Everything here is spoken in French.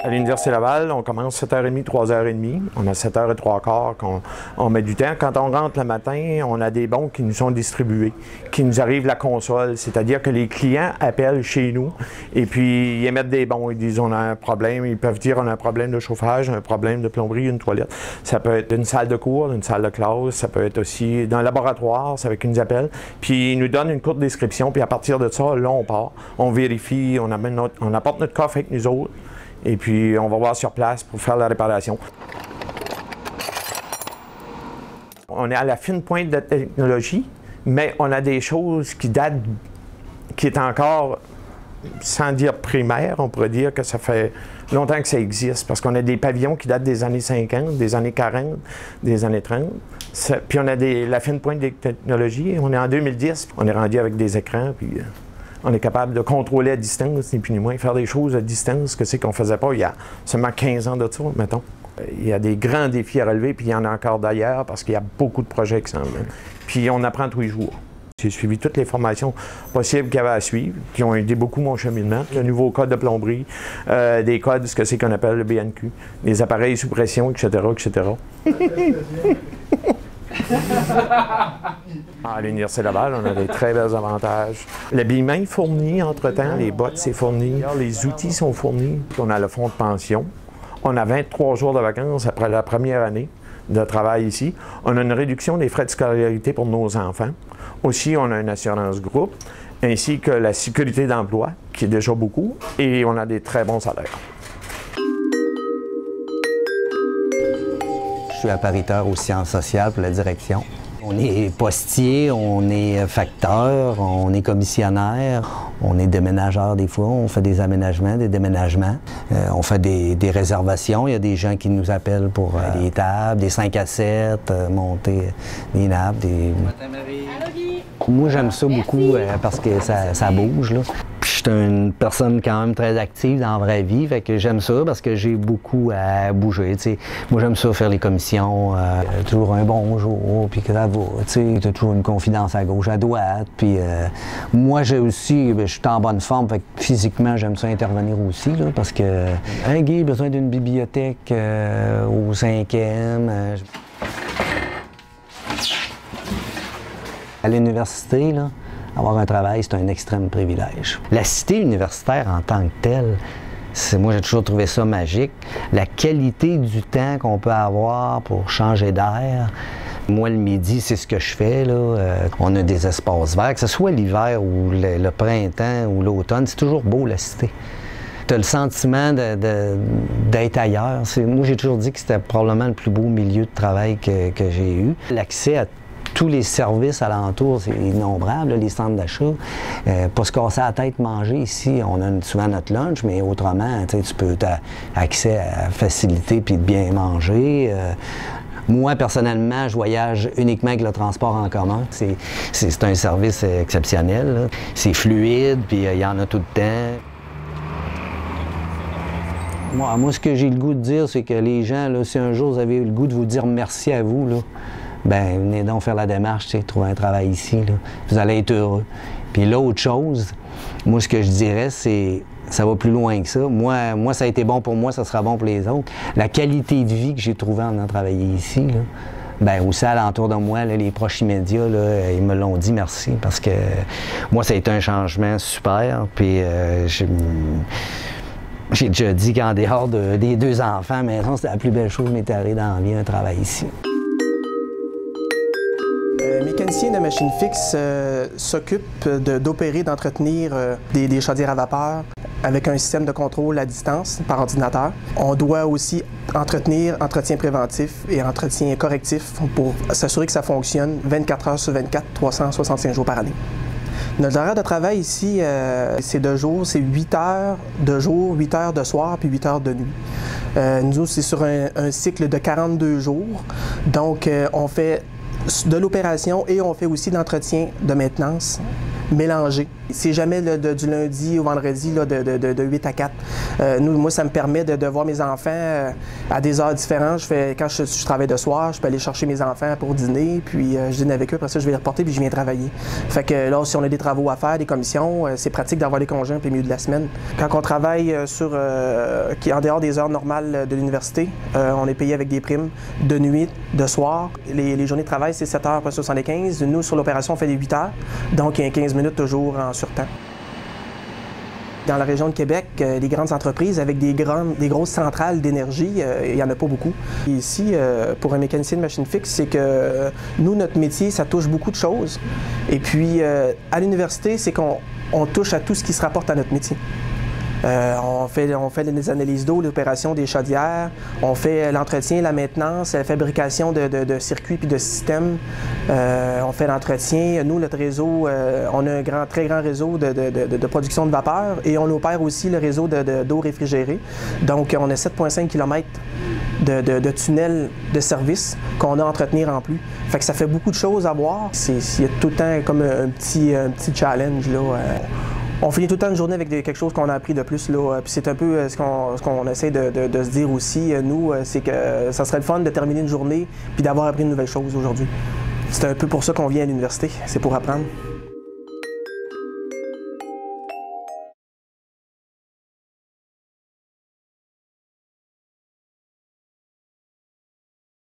À l'Université Laval, on commence 7h30, 3h30. On a 7h15 qu'on met du temps. Quand on rentre le matin, on a des bons qui nous sont distribués, qui nous arrivent la console. C'est-à-dire que les clients appellent chez nous et puis ils émettent des bons. Ils disent on a un problème. Ils peuvent dire on a un problème de chauffage, un problème de plomberie, une toilette. Ça peut être une salle de cours, une salle de classe. Ça peut être aussi dans le laboratoire, c'est avec qui nous appellent. Puis ils nous donnent une courte description. Puis à partir de ça, là, on part. On vérifie, on apporte notre coffre avec nous autres. Et puis, on va voir sur place pour faire la réparation. On est à la fine pointe de la technologie, mais on a des choses qui datent, qui est encore, sans dire primaire, on pourrait dire que ça fait longtemps que ça existe, parce qu'on a des pavillons qui datent des années 50, des années 40, des années 30. Puis on a la fine pointe des technologies. On est en 2010, on est rendu avec des écrans, puis on est capable de contrôler à distance, ni plus ni moins, faire des choses à distance que c'est qu'on ne faisait pas il y a seulement 15 ans de ça, mettons. Il y a des grands défis à relever, puis il y en a encore d'ailleurs, parce qu'il y a beaucoup de projets qui s'en viennent. Puis on apprend tous les jours. J'ai suivi toutes les formations possibles qu'il y avait à suivre, qui ont aidé beaucoup mon cheminement. Le nouveau code de plomberie, des codes, ce que c'est qu'on appelle le BNQ, les appareils sous pression, etc., etc. À l'Université Laval, on a des très bels avantages. L'habillement est fourni entre-temps, les bottes, c'est fourni, les outils sont fournis. On a le fonds de pension. On a 23 jours de vacances après la première année de travail ici. On a une réduction des frais de scolarité pour nos enfants. Aussi, on a une assurance groupe, ainsi que la sécurité d'emploi, qui est déjà beaucoup, et on a des très bons salaires. Je suis appariteur aux sciences sociales pour la direction. On est postier, on est facteur, on est commissionnaire, on est déménageur des fois, on fait des aménagements, des déménagements, on fait des réservations. Il y a des gens qui nous appellent pour des tables, des 5 à 7, monter des nappes, des... Moi, j'aime ça beaucoup parce que ça bouge, là. Je suis une personne quand même très active dans la vraie vie, fait que j'aime ça parce que j'ai beaucoup à bouger, t'sais. Moi, j'aime ça faire les commissions, toujours un bonjour, puis que ça va, tu as toujours une confidence à gauche, à droite, puis moi, j'ai aussi, je suis en bonne forme, fait que physiquement, j'aime ça intervenir aussi, là, parce que, hey, Guy, besoin d'une bibliothèque au 5e. À l'université, là, avoir un travail, c'est un extrême privilège. La cité universitaire en tant que telle, moi j'ai toujours trouvé ça magique. La qualité du temps qu'on peut avoir pour changer d'air. Moi, le midi, c'est ce que je fais, là. On a des espaces verts, que ce soit l'hiver ou le printemps ou l'automne, c'est toujours beau, la cité. Tu as le sentiment d'être ailleurs. Moi, j'ai toujours dit que c'était probablement le plus beau milieu de travail que j'ai eu. L'accès à tous les services alentours, c'est innombrable, là, les centres d'achat. Pas se casser la tête, manger ici. On a souvent notre lunch, mais autrement, tu peux avoir accès à facilité puis de bien manger. Moi, personnellement, je voyage uniquement avec le transport en commun. C'est un service exceptionnel. C'est fluide, puis il y en a tout le temps. Moi, ce que j'ai le goût de dire, c'est que les gens, là, si un jour vous avez le goût de vous dire merci à vous, là, ben venez donc faire la démarche, trouver un travail ici, là. Vous allez être heureux. Puis l'autre chose, moi, ce que je dirais, c'est ça va plus loin que ça. Moi, ça a été bon pour moi, ça sera bon pour les autres. La qualité de vie que j'ai trouvée en travaillant ici, là, ben aussi alentour de moi, là, les proches immédiats, là, ils me l'ont dit merci, parce que moi, ça a été un changement super. Puis j'ai déjà dit qu'en dehors des 2 enfants à la maison, c'était la plus belle chose qui m'est arrivée dans la vie, un travail ici. Mécanicien de machine fixe s'occupe d'opérer, d'entretenir des chaudières à vapeur avec un système de contrôle à distance par ordinateur. On doit aussi entretenir entretien préventif et entretien correctif pour s'assurer que ça fonctionne 24 heures sur 24, 365 jours par année. Notre horaire de travail ici, c'est de jour, c'est 8 heures de jour, 8 heures de soir, puis 8 heures de nuit. Nous, c'est sur un cycle de 42 jours. Donc, on fait de l'opération et on fait aussi de l'entretien de maintenance mélangé. C'est jamais du lundi au vendredi là, de 8 à 4. Moi, ça me permet de voir mes enfants à des heures différentes. Quand je travaille de soir, je peux aller chercher mes enfants pour dîner, puis je dîne avec eux. Après ça, je vais les reporter, puis je viens travailler. Fait que là, si on a des travaux à faire, des commissions, c'est pratique d'avoir des congés en plein milieu de la semaine. Quand on travaille en dehors des heures normales de l'université, on est payé avec des primes de nuit, de soir. Les journées de travail, c'est 7 heures par 75. Nous, sur l'opération, on fait des 8 heures. Donc, il y a 15 minutes toujours en surtemps. Dans la région de Québec, les grandes entreprises avec des grosses centrales d'énergie, il n'y en a pas beaucoup. Et ici, pour un mécanicien de machine fixe, c'est que nous, notre métier, ça touche beaucoup de choses. Et puis, à l'université, c'est qu'on touche à tout ce qui se rapporte à notre métier. On fait les analyses d'eau, l'opération des chaudières, on fait l'entretien, la maintenance, la fabrication de circuits puis de systèmes, on fait l'entretien. Nous, notre réseau, on a un très grand réseau de production de vapeur et on opère aussi le réseau d'eau réfrigérée. Donc, on a 7,5 km de tunnels de service qu'on a à entretenir en plus. Fait que ça fait beaucoup de choses à voir. Il y a tout le temps comme un petit challenge, là. On finit tout le temps une journée avec quelque chose qu'on a appris de plus, là. Puis c'est un peu ce qu'on essaie de se dire aussi, nous, c'est que ça serait le fun de terminer une journée puis d'avoir appris une nouvelle chose aujourd'hui. C'est un peu pour ça qu'on vient à l'université, c'est pour apprendre.